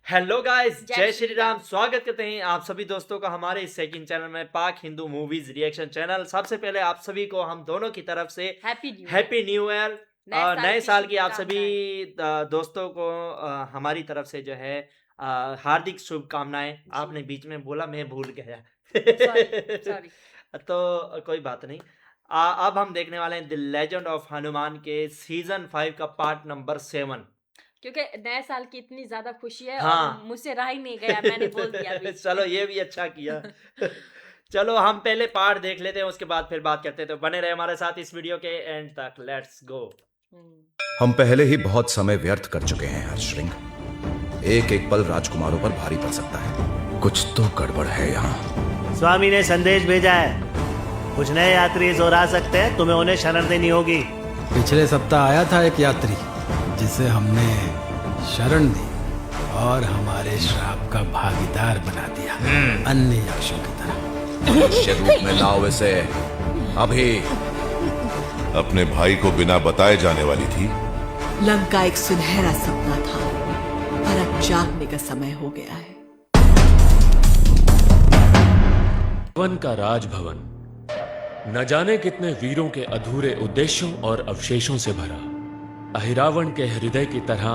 Hello guys, जय जय श्री श्री राम। राम। स्वागत करते हैं आप सभी दोस्तों का हमारे इस सेकंड चैनल में, पाक हिंदू मूवीज रिएक्शन चैनल। सबसे पहले आप सभी को हम दोनों की तरफ से happy new year. Happy new year. नए साल नए की साल की आप सभी शुभकामनाएं। दोस्तों को हमारी तरफ से जो है हार्दिक शुभकामनाएं। जी। आपने बीच में बोला, मैं भूल गया। Sorry sorry. तो कोई बात नहीं। अब हम देखने वाले हैं द लेजेंड ऑफ हनुमान के सीजन 5 का पार्ट नंबर 7। क्योंकि नए साल की इतनी ज्यादा खुशी है और हाँ। मुझसे रहा ही नहीं गया, मैंने बोल दिया बीच चलो, में। ये भी अच्छा किया। चलो, हम पहले पार्ट देख लेते हैं, उसके बाद फिर बात करते हैं। तो बने रहे हमारे साथ इस वीडियो के एंड तक। Let's go. हम पहले ही बहुत समय व्यर्थ कर चुके हैं हर्षश्रृंग। एक एक पल राजकुमारों पर भारी पड़ सकता है। कुछ तो गड़बड़ है यहाँ। स्वामी ने संदेश भेजा है, कुछ नए यात्री इस ओर आ सकते हैं, तुम्हें उन्हें शरण देनी होगी। पिछले सप्ताह आया था एक यात्री जिसे हमने शरण दी और हमारे श्राप का भागीदार बना दिया, अन्य यक्षों की तरह। मनुष्य रूप में लाओ इसे अभी। अपने भाई को बिना बताए जाने वाली थी। लंका एक सुनहरा सपना था, पर अब जागने का समय हो गया है। वन का राजभवन न जाने कितने वीरों के अधूरे उद्देश्यों और अवशेषों से भरा, अहिरावण के हृदय की तरह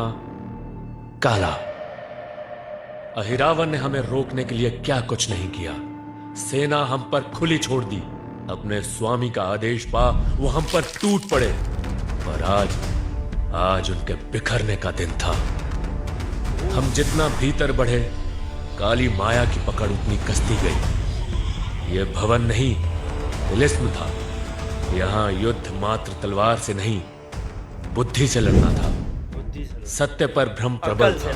काला। अहिरावण ने हमें रोकने के लिए क्या कुछ नहीं किया। सेना हम पर खुली छोड़ दी, अपने स्वामी का आदेश पा वो हम पर टूट पड़े। और आज उनके बिखरने का दिन था। हम जितना भीतर बढ़े, काली माया की पकड़ उतनी कसती गई। ये भवन नहीं, तिलिस्म था। यहां युद्ध मात्र तलवार से नहीं, बुद्धि से लड़ना था। सत्य पर भ्रम प्रबल था।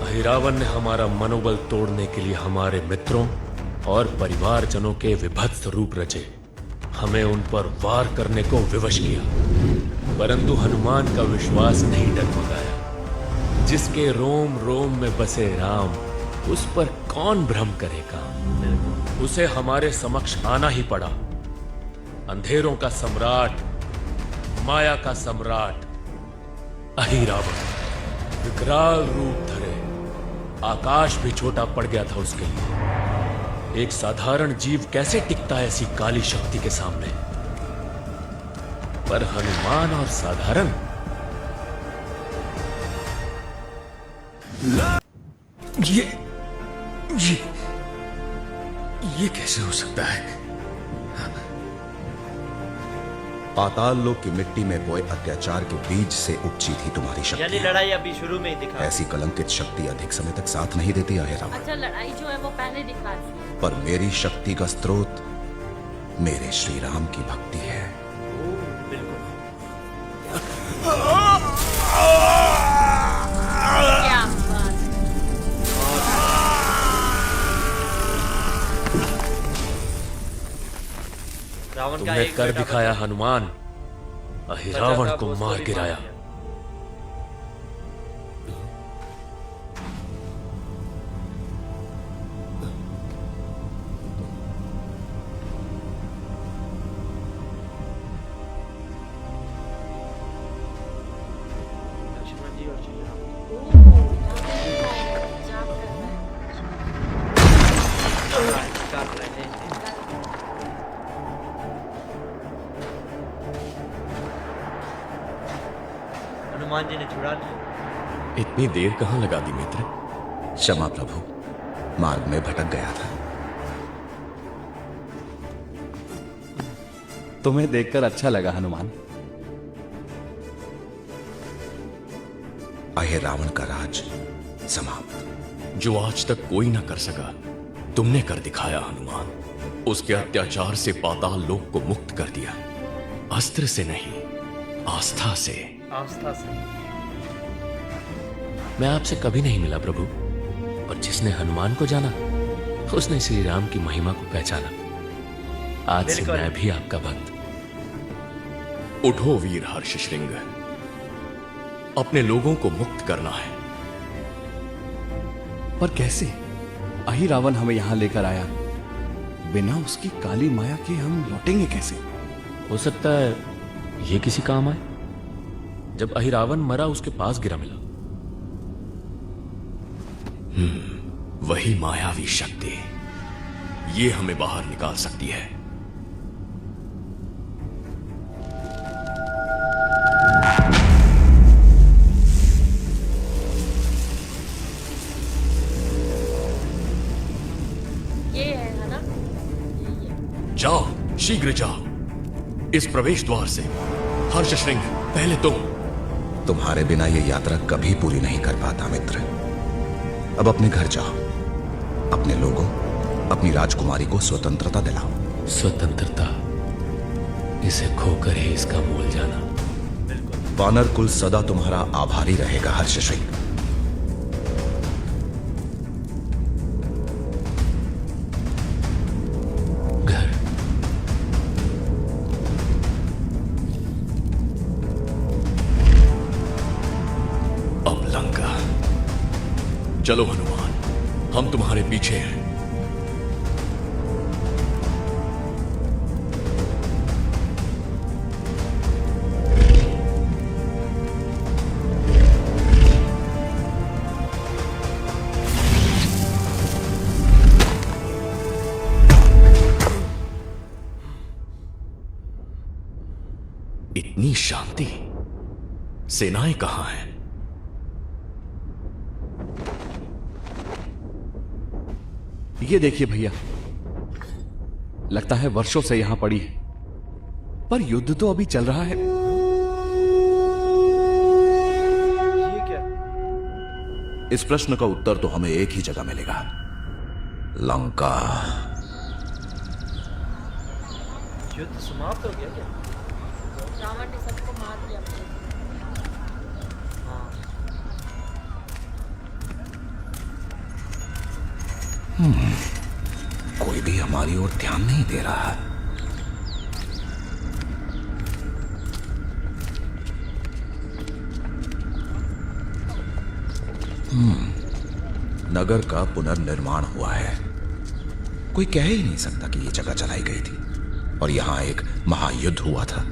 अहिरावण ने हमारा मनोबल तोड़ने के लिए हमारे मित्रों और परिवारजनों के विभत्स रूप रचे, हमें उन पर वार करने को विवश किया। परंतु हनुमान का विश्वास नहीं डगमगाया। जिसके रोम रोम में बसे राम, उस पर कौन भ्रम करेगा। उसे हमारे समक्ष आना ही पड़ा। अंधेरों का सम्राट, माया का सम्राट अहिरावण विकराल रूप धरे। आकाश भी छोटा पड़ गया था उसके लिए। एक साधारण जीव कैसे टिकता है ऐसी काली शक्ति के सामने। पर हनुमान और साधारण। ये कैसे हो सकता है। पाताल लोक की मिट्टी में बोए अत्याचार के बीज से उपजी थी तुम्हारी यानी शक्ति। लड़ाई अभी शुरू में ही दिखा। ऐसी कलंकित शक्ति अधिक समय तक साथ नहीं देती अहिरावण। अच्छा, लड़ाई जो है वो पहले दिखा दी। पर मेरी शक्ति का स्रोत मेरे श्री राम की भक्ति है। बिल्कुल। क्या बात। रावण का तुमने एक कर बेटा दिखाया बचा। हनुमान। अहिरावण बचा था, को वो मार उसको भी गिराया। दिया। लक्ष्मण जी और श्री राम। जाप कर रहा है। काट रहे हैं। हनुमान जी ने छुड़ा लिया। इतनी देर कहां लगा दी मित्र। क्षमा प्रभु, मार्ग में भटक गया था। तुम्हें देखकर अच्छा लगा हनुमान। अहिरावण का राज समाप्त। जो आज तक कोई ना कर सका, तुमने कर दिखाया हनुमान। उसके अत्याचार से पाताल लोक को मुक्त कर दिया। अस्त्र से नहीं, आस्था से। आस्था से। मैं आपसे कभी नहीं मिला प्रभु, और जिसने हनुमान को जाना, उसने श्री राम की महिमा को पहचाना। आज से बिल्कुल। मैं भी आपका भक्त। उठो वीर हर्षश्रृंग, अपने लोगों को मुक्त करना है। पर कैसे? अहिरावण हमें यहाँ लेकर आया, बिना उसकी काली माया के हम लौटेंगे कैसे? हो सकता है ये किसी काम आए। जब अहिरावण मरा, उसके पास गिरा मिला। वही मायावी शक्ति, ये हमें बाहर निकाल सकती है। ये है ना? ये। जाओ, शीघ्र जाओ इस प्रवेश द्वार से। हर्ष श्रृंग, पहले तुम्हारे बिना ये यात्रा कभी पूरी नहीं कर पाता मित्र। अब अपने घर जाओ, अपने लोगों, अपनी राजकुमारी को स्वतंत्रता दिलाओ। स्वतंत्रता, इसे खोकर ही इसका मूल जाना। वानर कुल सदा तुम्हारा आभारी रहेगा हर्ष श्रृंग। घर, अब लंका। चलो हनुमान, हम तुम्हारे पीछे हैं। इतनी शांति, सेनाएं कहां हैं? ये देखिए भैया, लगता है वर्षों से यहां पड़ी है, पर युद्ध तो अभी चल रहा है। ये क्या? इस प्रश्न का उत्तर तो हमें एक ही जगह मिलेगा, लंका। युद्ध समाप्त हो गया क्या? रावण ने सबको मार दिया। कोई भी हमारी ओर ध्यान नहीं दे रहा। नगर का पुनर्निर्माण हुआ है। कोई कह ही नहीं सकता कि यह जगह जलाई गई थी और यहां एक महायुद्ध हुआ था।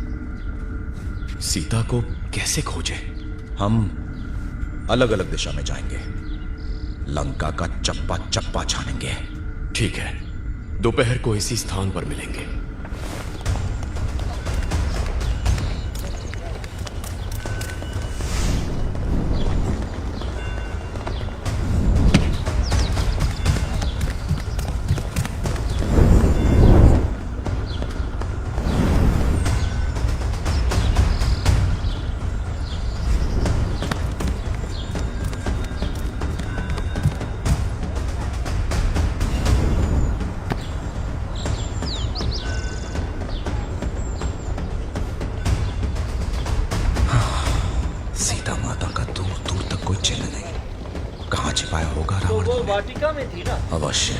सीता को कैसे खोजे? हम अलग अलग दिशा में जाएंगे, लंका का चप्पा चप्पा छानेंगे। ठीक है, दोपहर को इसी स्थान पर मिलेंगे। वो वाटिका में थी ना? अवश्य,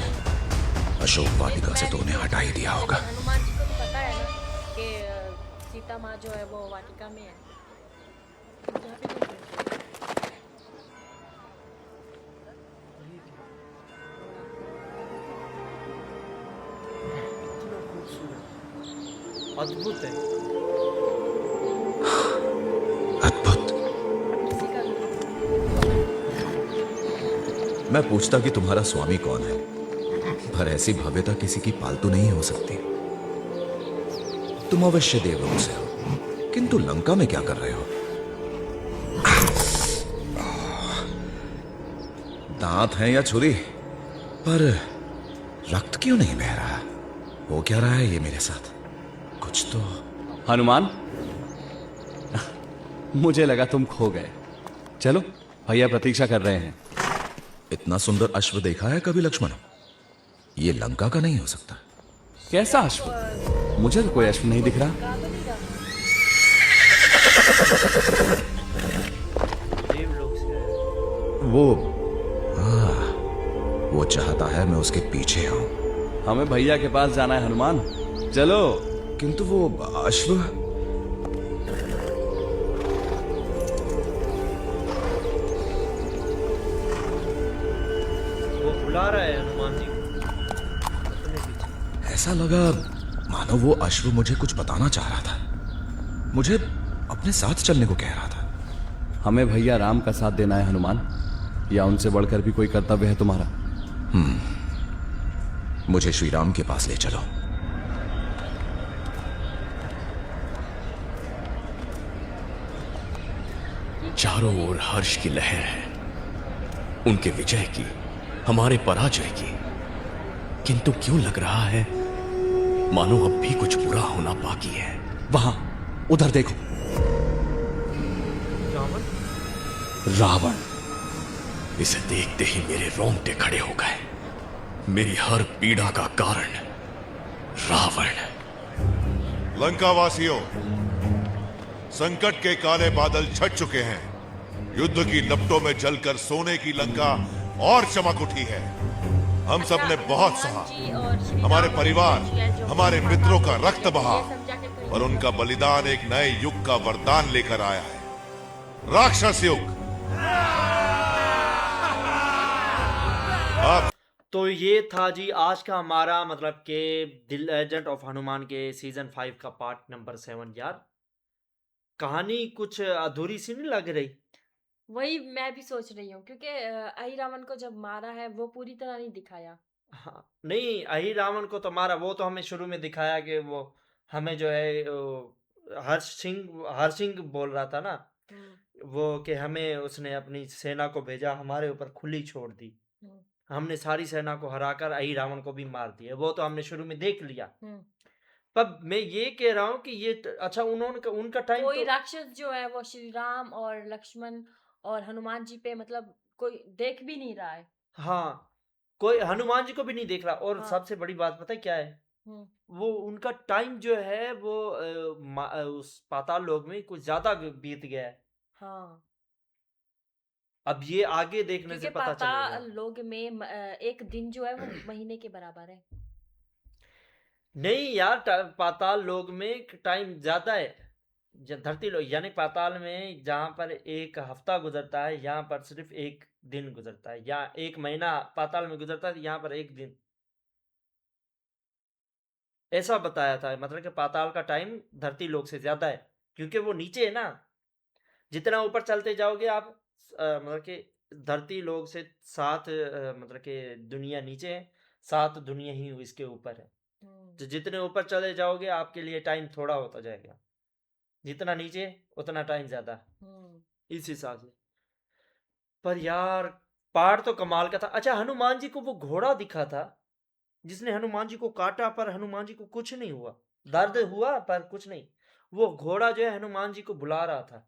अशोक वाटिका से तो उन्हें हटा ही दिया होगा। हनुमान जी को तो पता है ना कि सीता माँ जो है वो वाटिका में है। अद्भुत है। अद्भुत। मैं पूछता कि तुम्हारा स्वामी कौन है, पर ऐसी भव्यता किसी की पालतू नहीं हो सकती। तुम अवश्य देवलोक से हो, किंतु लंका में क्या कर रहे हो? दांत हैं या छुरी, पर रक्त क्यों नहीं बह रहा? हो क्या रहा है ये मेरे साथ? कुछ तो। हनुमान, मुझे लगा तुम खो गए। चलो, भैया प्रतीक्षा कर रहे हैं। इतना सुंदर अश्व देखा है कभी लक्ष्मण? ये लंका का नहीं हो सकता। कैसा अश्व? मुझे तो कोई अश्व नहीं दिख रहा। देवलोक से है। वो चाहता है मैं उसके पीछे आऊं। हमें भैया के पास जाना है हनुमान, चलो। किंतु वो अश्व। वो बुला रहा है हनुमान जी को अपने पीछे। ऐसा लगा मानो वो अश्व मुझे कुछ बताना चाह रहा था, मुझे अपने साथ चलने को कह रहा था। हमें भैया राम का साथ देना है हनुमान, या उनसे बढ़कर भी कोई कर्तव्य है तुम्हारा? मुझे श्री राम के पास ले चलो। चारों ओर हर्ष की लहर है, उनके विजय की, हमारे पराजय की। किंतु क्यों लग रहा है मानो अब भी कुछ बुरा होना बाकी है। वहां उधर देखो, रावण। इसे देखते ही मेरे रोंगटे खड़े हो गए। मेरी हर पीड़ा का कारण रावण। लंकावासियों, संकट के काले बादल छट चुके हैं। युद्ध की लपटों में जलकर सोने की लंका और चमक उठी है। हम सब ने बहुत सहा, हमारे परिवार, हमारे मित्रों का रक्त बहा, और उनका बलिदान एक नए युग का वरदान लेकर आया है, राक्षस युग। तो ये था जी आज का हमारा मतलब के द लेजेंड ऑफ हनुमान के सीजन 5 का पार्ट नंबर 7। यार कहानी कुछ अधूरी सी नहीं लग रही? वही मैं भी सोच रही हूँ, क्योंकि अहिरावण को जब मारा है वो पूरी तरह नहीं दिखाया। हाँ, नहीं अहि रावण को तो मारा, वो तो हमें शुरू में दिखाया कि वो हमें जो है हर सिंह बोल रहा था ना, वो कि हमें उसने अपनी सेना को भेजा, हमारे ऊपर खुली छोड़ दी, हमने सारी सेना को हराकर अहि रावण को भी मार दिया, वो तो हमने शुरू में देख लिया। पर मैं ये कह रहा हूँ कि ये अच्छा उनका कोई टाइम राक्षस जो है वो श्री राम और लक्ष्मण और हनुमान जी पे मतलब कोई देख भी नहीं रहा है। हाँ, कोई हनुमान जी को भी नहीं देख रहा। और हाँ। सबसे बड़ी बात पता है क्या है, वो उनका टाइम जो है वो उस पाताल लोक में कुछ ज्यादा बीत गया है। हाँ, अब ये आगे देखने क्योंकि से पता चलेगा। पाताल लोक में एक दिन जो है वो महीने के बराबर है। नहीं यार, पाताल लोक में टाइम ज्यादा है। धरती लोक यानी पाताल में जहाँ पर एक हफ्ता गुजरता है, यहाँ पर सिर्फ एक दिन गुजरता है, या एक महीना पाताल में गुजरता है, यहाँ पर एक दिन। ऐसा बताया था, मतलब कि पाताल का टाइम धरती लोक से ज्यादा है, क्योंकि वो नीचे है ना। जितना ऊपर चलते जाओगे आप मतलब कि धरती लोक से 7 मतलब कि दुनिया नीचे है, 7 दुनिया ही इसके ऊपर है। तो जितने ऊपर चले जाओगे आपके लिए टाइम थोड़ा होता जाएगा, जितना नीचे उतना टाइम ज्यादा, इस हिसाब से। पर यार पहाड़ तो कमाल का था। अच्छा, हनुमान जी को वो घोड़ा दिखा था जिसने हनुमान जी को काटा, पर हनुमान जी को कुछ नहीं हुआ, दर्द हुआ पर कुछ नहीं। वो घोड़ा जो है हनुमान जी को बुला रहा था,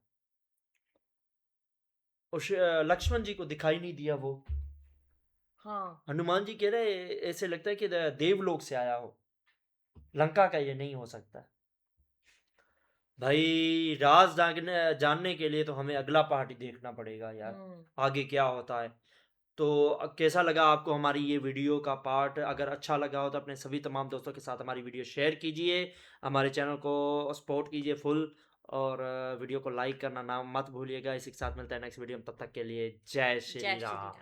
उस लक्ष्मण जी को दिखाई नहीं दिया वो। हाँ, हनुमान जी कह रहे ऐसे लगता है कि देवलोक से आया हो, लंका का ये नहीं हो सकता। भाई राज जानने के लिए तो हमें अगला पार्ट ही देखना पड़ेगा यार, आगे क्या होता है। तो कैसा लगा आपको हमारी ये वीडियो का पार्ट? अगर अच्छा लगा हो तो अपने सभी तमाम दोस्तों के साथ हमारी वीडियो शेयर कीजिए, हमारे चैनल को सपोर्ट कीजिए फुल, और वीडियो को लाइक करना ना मत भूलिएगा। इसी के साथ मिलता है नेक्स्ट वीडियो में, तब तक के लिए जय श्री राम।